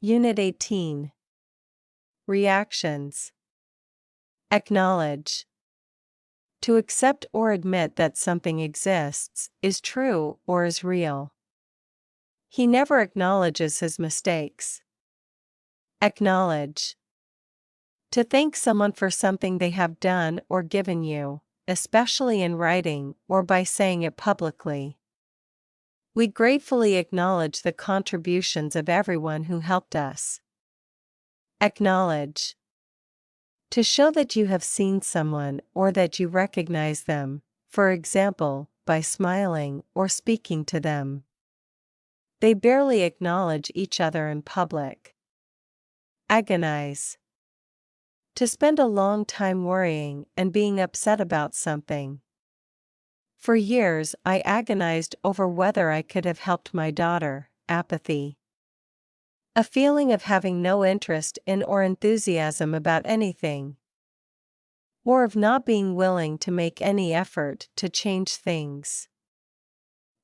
Unit 18. Reactions. Acknowledge. To accept or admit that something exists, is true, or is real. He never acknowledges his mistakes. Acknowledge. To thank someone for something they have done or given you, especially in writing or by saying it publicly. We gratefully acknowledge the contributions of everyone who helped us. Acknowledge. To show that you have seen someone or that you recognize them, for example, by smiling or speaking to them. They barely acknowledge each other in public. Agonize. To spend a long time worrying and being upset about something. For years I agonized over whether I could have helped my daughter. Apathy. A feeling of having no interest in or enthusiasm about anything. Or of not being willing to make any effort to change things.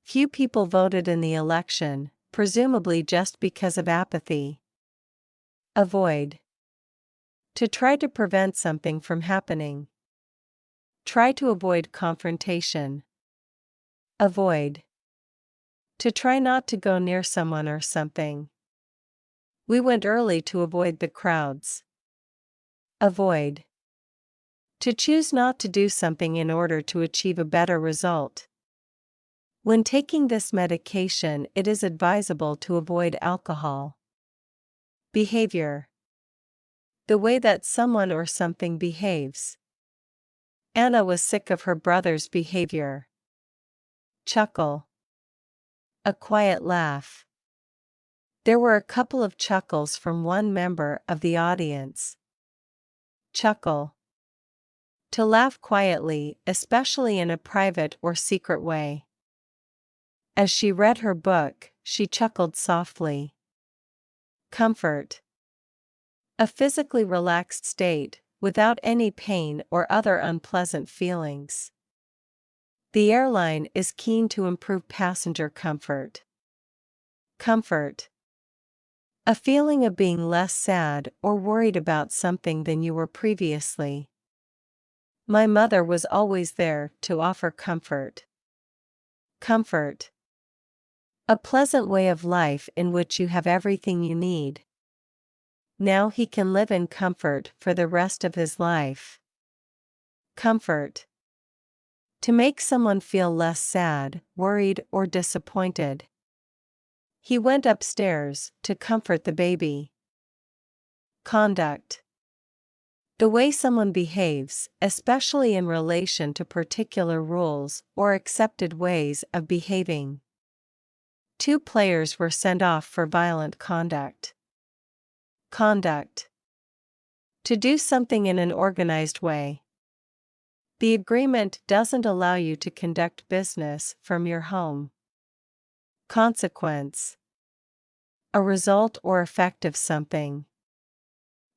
Few people voted in the election, presumably just because of apathy. Avoid. To try to prevent something from happening. Try to avoid confrontation. Avoid. To try not to go near someone or something. We went early to avoid the crowds. Avoid. To choose not to do something in order to achieve a better result. When taking this medication, it is advisable to avoid alcohol. Behavior. The way that someone or something behaves. Anna was sick of her brother's behavior. Chuckle. A quiet laugh. There were a couple of chuckles from one member of the audience. Chuckle. To laugh quietly, especially in a private or secret way. As she read her book, she chuckled softly. Comfort. A physically relaxed state, without any pain or other unpleasant feelings. The airline is keen to improve passenger comfort. Comfort. A feeling of being less sad or worried about something than you were previously. My mother was always there to offer comfort. Comfort. A pleasant way of life in which you have everything you need. Now he can live in comfort for the rest of his life. Comfort. To make someone feel less sad, worried, or disappointed. He went upstairs to comfort the baby. Conduct. The way someone behaves, especially in relation to particular rules or accepted ways of behaving. 2 players were sent off for violent conduct. Conduct. To do something in an organized way. The agreement doesn't allow you to conduct business from your home. Consequence. A result or effect of something.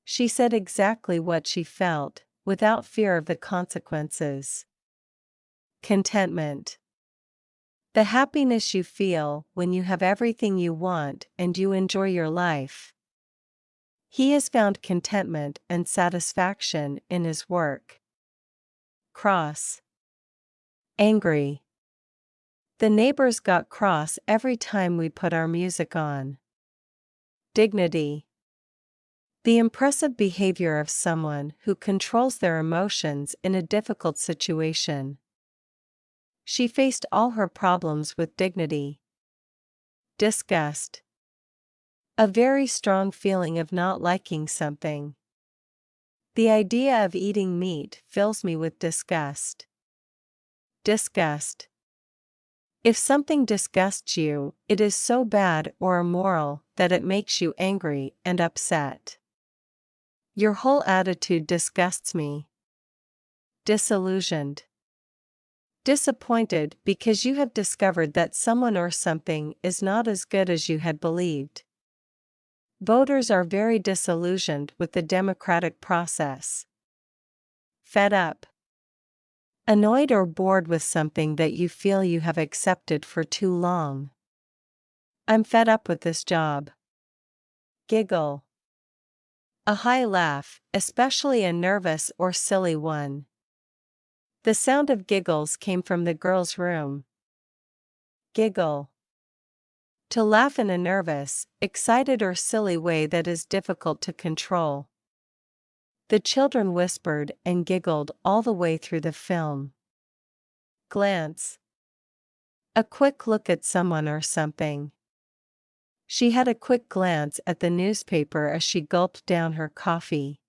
She said exactly what she felt, without fear of the consequences. Contentment. The happiness you feel when you have everything you want and you enjoy your life. He has found contentment and satisfaction in his work. Cross. Angry. The neighbors got cross every time we put our music on. Dignity. The impressive behavior of someone who controls their emotions in a difficult situation. She faced all her problems with dignity. Disgust. A very strong feeling of not liking something. The idea of eating meat fills me with disgust. Disgust. If something disgusts you, it is so bad or immoral that it makes you angry and upset. Your whole attitude disgusts me. Disillusioned. Disappointed because you have discovered that someone or something is not as good as you had believed. Voters are very disillusioned with the democratic process. Fed up. Annoyed or bored with something that you feel you have accepted for too long. I'm fed up with this job. Giggle. A high laugh, especially a nervous or silly one. The sound of giggles came from the girl's room. Giggle. To laugh in a nervous, excited or silly way that is difficult to control. The children whispered and giggled all the way through the film. Glance. A quick look at someone or something. She had a quick glance at the newspaper as she gulped down her coffee.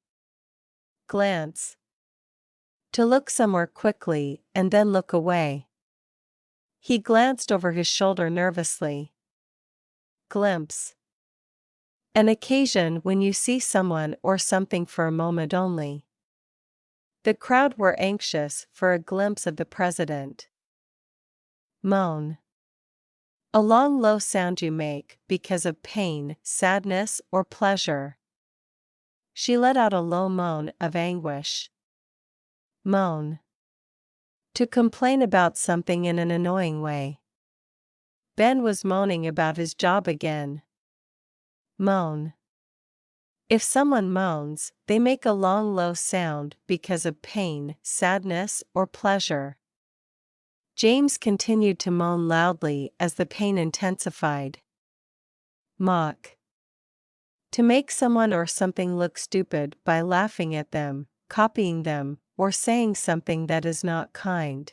Glance. To look somewhere quickly and then look away. He glanced over his shoulder nervously. Glimpse. An occasion when you see someone or something for a moment only. The crowd were anxious for a glimpse of the president. Moan. A long low sound you make because of pain, sadness, or pleasure. She let out a low moan of anguish. Moan. To complain about something in an annoying way. Ben was moaning about his job again. Moan. If someone moans, they make a long low sound because of pain, sadness, or pleasure. James continued to moan loudly as the pain intensified. Mock. To make someone or something look stupid by laughing at them, copying them, or saying something that is not kind.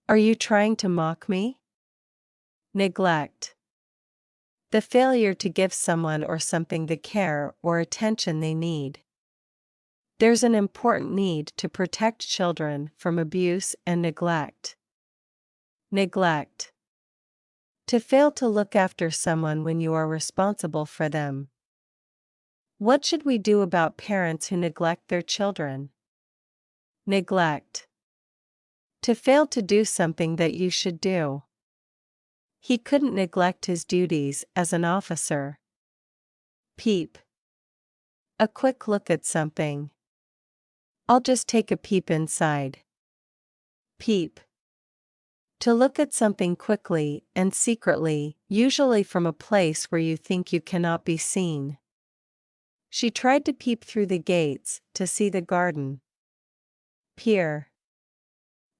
Are you trying to mock me? Neglect. The failure to give someone or something the care or attention they need. There's an important need to protect children from abuse and neglect. Neglect. To fail to look after someone when you are responsible for them. What should we do about parents who neglect their children? Neglect. To fail to do something that you should do. He couldn't neglect his duties as an officer. Peep. A quick look at something. I'll just take a peep inside. Peep. To look at something quickly and secretly, usually from a place where you think you cannot be seen. She tried to peep through the gates to see the garden. Peer.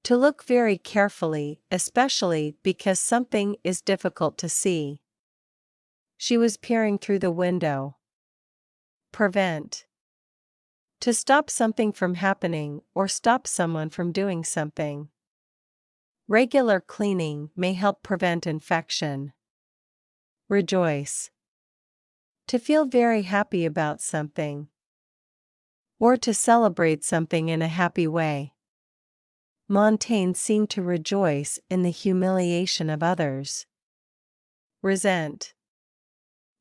To look very carefully, especially because something is difficult to see. She was peering through the window. Prevent. To stop something from happening or stop someone from doing something. Regular cleaning may help prevent infection. Rejoice. To feel very happy about something. Or to celebrate something in a happy way. Montaigne seemed to rejoice in the humiliation of others. Resent.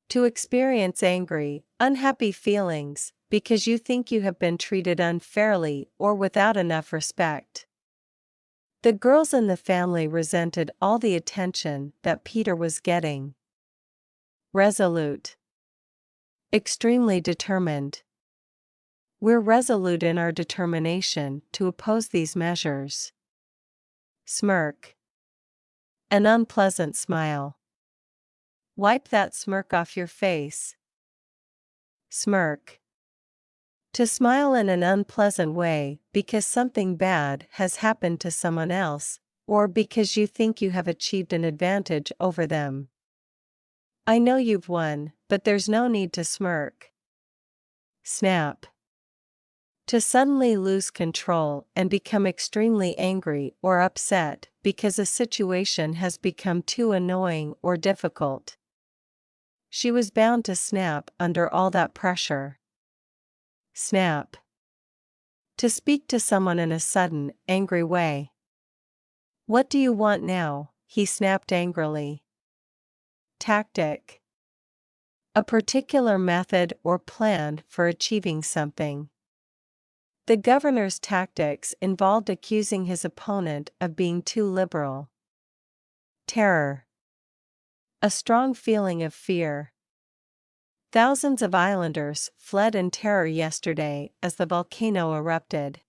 To experience angry, unhappy feelings, because you think you have been treated unfairly or without enough respect. The girls in the family resented all the attention that Peter was getting. Resolute. Extremely determined. We're resolute in our determination to oppose these measures. Smirk. An unpleasant smile. Wipe that smirk off your face. Smirk. To smile in an unpleasant way because something bad has happened to someone else, or because you think you have achieved an advantage over them. I know you've won, but there's no need to smirk. Snap. To suddenly lose control and become extremely angry or upset because a situation has become too annoying or difficult. She was bound to snap under all that pressure. Snap. To speak to someone in a sudden, angry way. What do you want now? He snapped angrily. Tactic. A particular method or plan for achieving something. The governor's tactics involved accusing his opponent of being too liberal. Terror. A strong feeling of fear. Thousands of islanders fled in terror yesterday as the volcano erupted.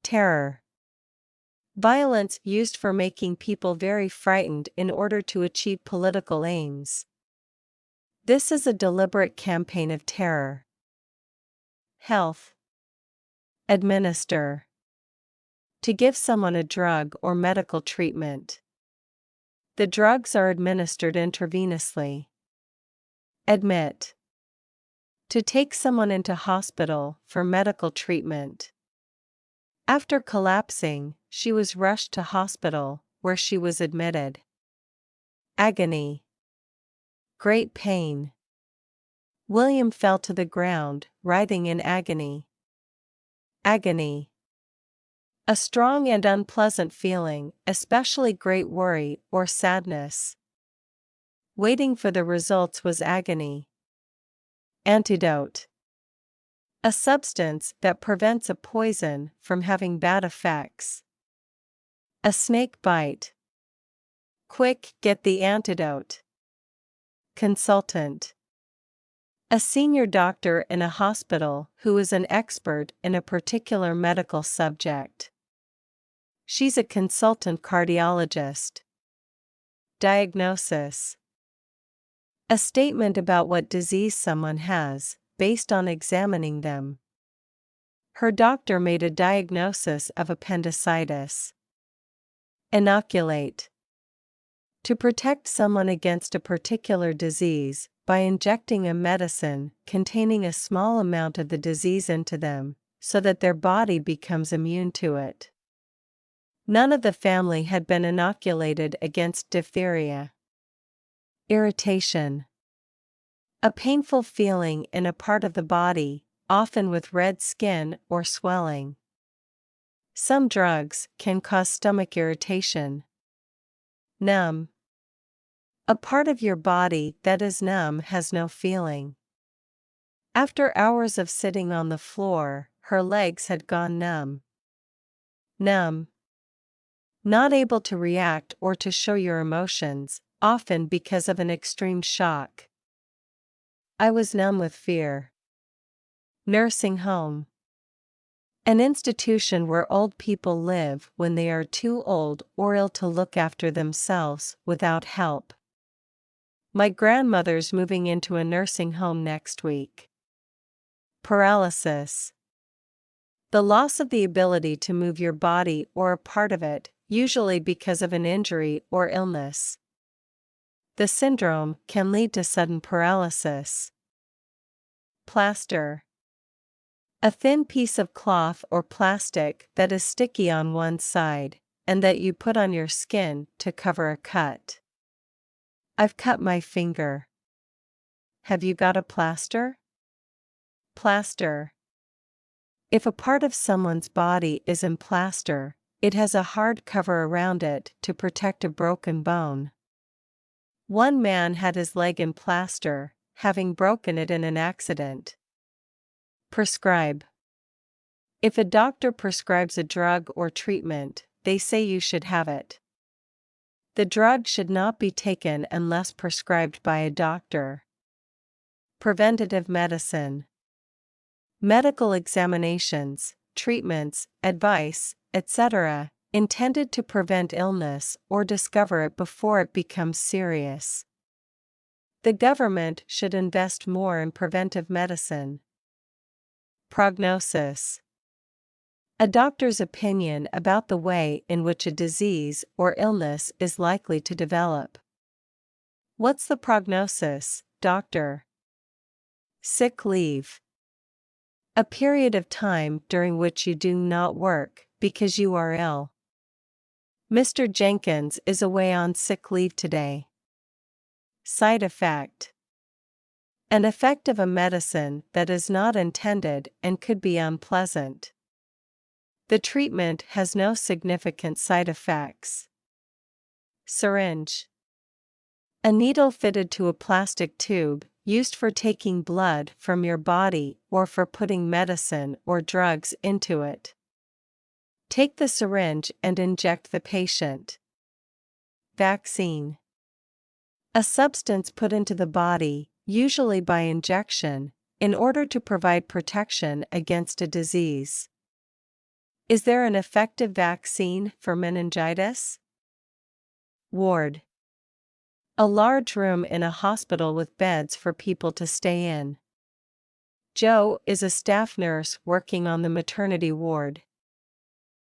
Terror. Violence used for making people very frightened in order to achieve political aims. This is a deliberate campaign of terror. Health. Administer. To give someone a drug or medical treatment. The drugs are administered intravenously. Admit. To take someone into hospital for medical treatment. After collapsing, she was rushed to hospital, where she was admitted. Agony. Great pain. William fell to the ground, writhing in agony. Agony. A strong and unpleasant feeling, especially great worry or sadness. Waiting for the results was agony. Antidote. A substance that prevents a poison from having bad effects. A snake bite. Quick, get the antidote. Consultant. A senior doctor in a hospital who is an expert in a particular medical subject. She's a consultant cardiologist. Diagnosis. A statement about what disease someone has, based on examining them. Her doctor made a diagnosis of appendicitis. Inoculate. To protect someone against a particular disease, by injecting a medicine containing a small amount of the disease into them, so that their body becomes immune to it. None of the family had been inoculated against diphtheria. Irritation. A painful feeling in a part of the body, often with red skin or swelling. Some drugs can cause stomach irritation. Numb. A part of your body that is numb has no feeling. After hours of sitting on the floor, her legs had gone numb. Numb. Not able to react or to show your emotions, often because of an extreme shock. I was numb with fear. Nursing home. An institution where old people live when they are too old or ill to look after themselves without help. My grandmother's moving into a nursing home next week. Paralysis. The loss of the ability to move your body or a part of it, usually because of an injury or illness. The syndrome can lead to sudden paralysis. Plaster. A thin piece of cloth or plastic that is sticky on one side, and that you put on your skin to cover a cut. I've cut my finger. Have you got a plaster? Plaster. If a part of someone's body is in plaster, it has a hard cover around it to protect a broken bone. One man had his leg in plaster, having broken it in an accident. Prescribe. If a doctor prescribes a drug or treatment, they say you should have it. The drug should not be taken unless prescribed by a doctor. Preventative medicine. Medical examinations, treatments, advice, etc., intended to prevent illness or discover it before it becomes serious. The government should invest more in preventive medicine. Prognosis. A doctor's opinion about the way in which a disease or illness is likely to develop. What's the prognosis, doctor? Sick leave. A period of time during which you do not work, because you are ill. Mr. Jenkins is away on sick leave today. Side effect. An effect of a medicine that is not intended and could be unpleasant. The treatment has no significant side effects. Syringe. A needle fitted to a plastic tube, used for taking blood from your body or for putting medicine or drugs into it. Take the syringe and inject the patient. Vaccine. A substance put into the body, usually by injection, in order to provide protection against a disease. Is there an effective vaccine for meningitis? Ward. A large room in a hospital with beds for people to stay in. Joe is a staff nurse working on the maternity ward.